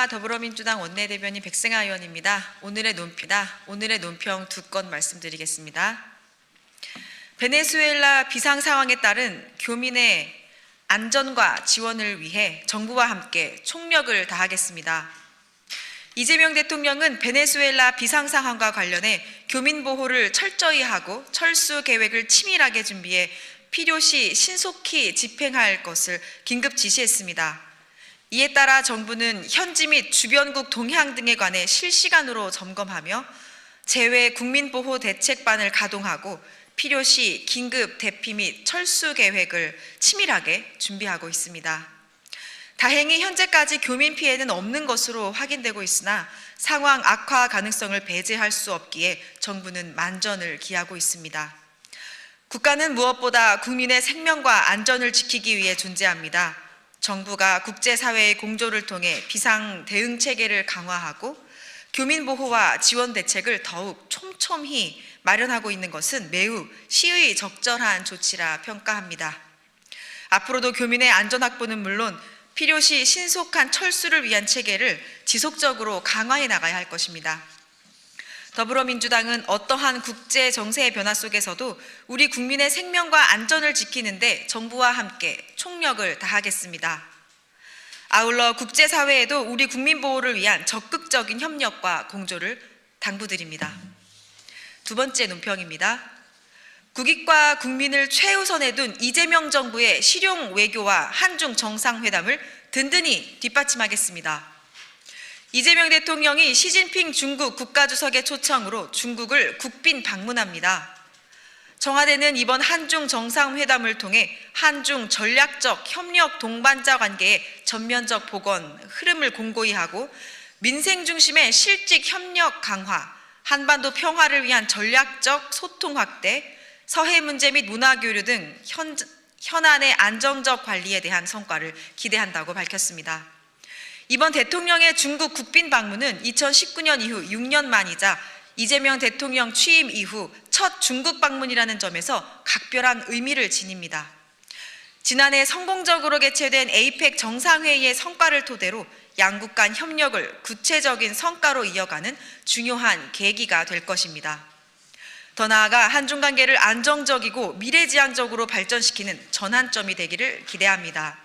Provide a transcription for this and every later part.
안녕하십니까. 더불어민주당 원내대변인 백승아 의원입니다. 오늘의 논평 두 건 말씀드리겠습니다. 베네수엘라 비상 상황에 따른 교민의 안전과 지원을 위해 정부와 함께 총력을 다하겠습니다. 이재명 대통령은 베네수엘라 비상 상황과 관련해 교민 보호를 철저히 하고 철수 계획을 치밀하게 준비해 필요시 신속히 집행할 것을 긴급 지시했습니다. 이에 따라 정부는 현지 및 주변국 동향 등에 관해 실시간으로 점검하며 재외 국민보호 대책반을 가동하고 필요시 긴급 대피 및 철수 계획을 치밀하게 준비하고 있습니다. 다행히 현재까지 교민 피해는 없는 것으로 확인되고 있으나 상황 악화 가능성을 배제할 수 없기에 정부는 만전을 기하고 있습니다. 국가는 무엇보다 국민의 생명과 안전을 지키기 위해 존재합니다. 정부가 국제사회의 공조를 통해 비상 대응 체계를 강화하고 교민 보호와 지원 대책을 더욱 촘촘히 마련하고 있는 것은 매우 시의 적절한 조치라 평가합니다. 앞으로도 교민의 안전 확보는 물론 필요시 신속한 철수를 위한 체계를 지속적으로 강화해 나가야 할 것입니다. 더불어민주당은 어떠한 국제 정세의 변화 속에서도 우리 국민의 생명과 안전을 지키는 데 정부와 함께 총력을 다하겠습니다. 아울러 국제사회에도 우리 국민 보호를 위한 적극적인 협력과 공조를 당부드립니다. 두 번째 논평입니다. 국익과 국민을 최우선에 둔 이재명 정부의 실용 외교와 한중 정상회담을 든든히 뒷받침하겠습니다. 이재명 대통령이 시진핑 중국 국가주석의 초청으로 중국을 국빈 방문합니다. 청와대는 이번 한중 정상회담을 통해 한중 전략적 협력 동반자 관계의 전면적 복원 흐름을 공고히 하고 민생 중심의 실직 협력 강화, 한반도 평화를 위한 전략적 소통 확대, 서해 문제 및 문화교류 등 현안의 안정적 관리에 대한 성과를 기대한다고 밝혔습니다. 이번 대통령의 중국 국빈 방문은 2019년 이후 6년 만이자 이재명 대통령 취임 이후 첫 중국 방문이라는 점에서 각별한 의미를 지닙니다. 지난해 성공적으로 개최된 에이펙 정상회의의 성과를 토대로 양국 간 협력을 구체적인 성과로 이어가는 중요한 계기가 될 것입니다. 더 나아가 한중 관계를 안정적이고 미래지향적으로 발전시키는 전환점이 되기를 기대합니다.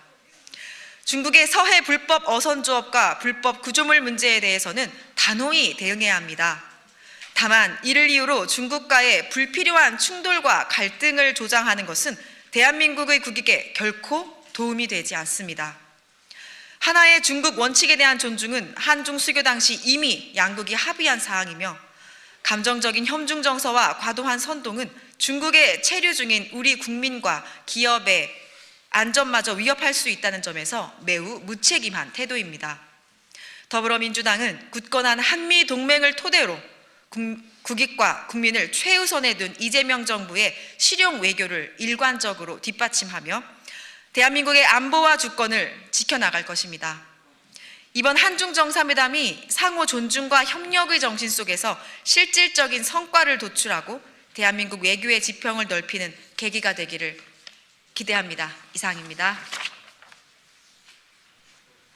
중국의 서해 불법 어선조업과 불법 구조물 문제에 대해서는 단호히 대응해야 합니다. 다만 이를 이유로 중국과의 불필요한 충돌과 갈등을 조장하는 것은 대한민국의 국익에 결코 도움이 되지 않습니다. 하나의 중국 원칙에 대한 존중은 한중 수교 당시 이미 양국이 합의한 사항이며 감정적인 협중 정서와 과도한 선동은 중국에 체류 중인 우리 국민과 기업의 안전마저 위협할 수 있다는 점에서 매우 무책임한 태도입니다. 더불어민주당은 굳건한 한미 동맹을 토대로 국익과 국민을 최우선에 둔 이재명 정부의 실용 외교를 일관적으로 뒷받침하며 대한민국의 안보와 주권을 지켜나갈 것입니다. 이번 한중 정상회담이 상호 존중과 협력의 정신 속에서 실질적인 성과를 도출하고 대한민국 외교의 지평을 넓히는 계기가 되기를 기대합니다. 이상입니다.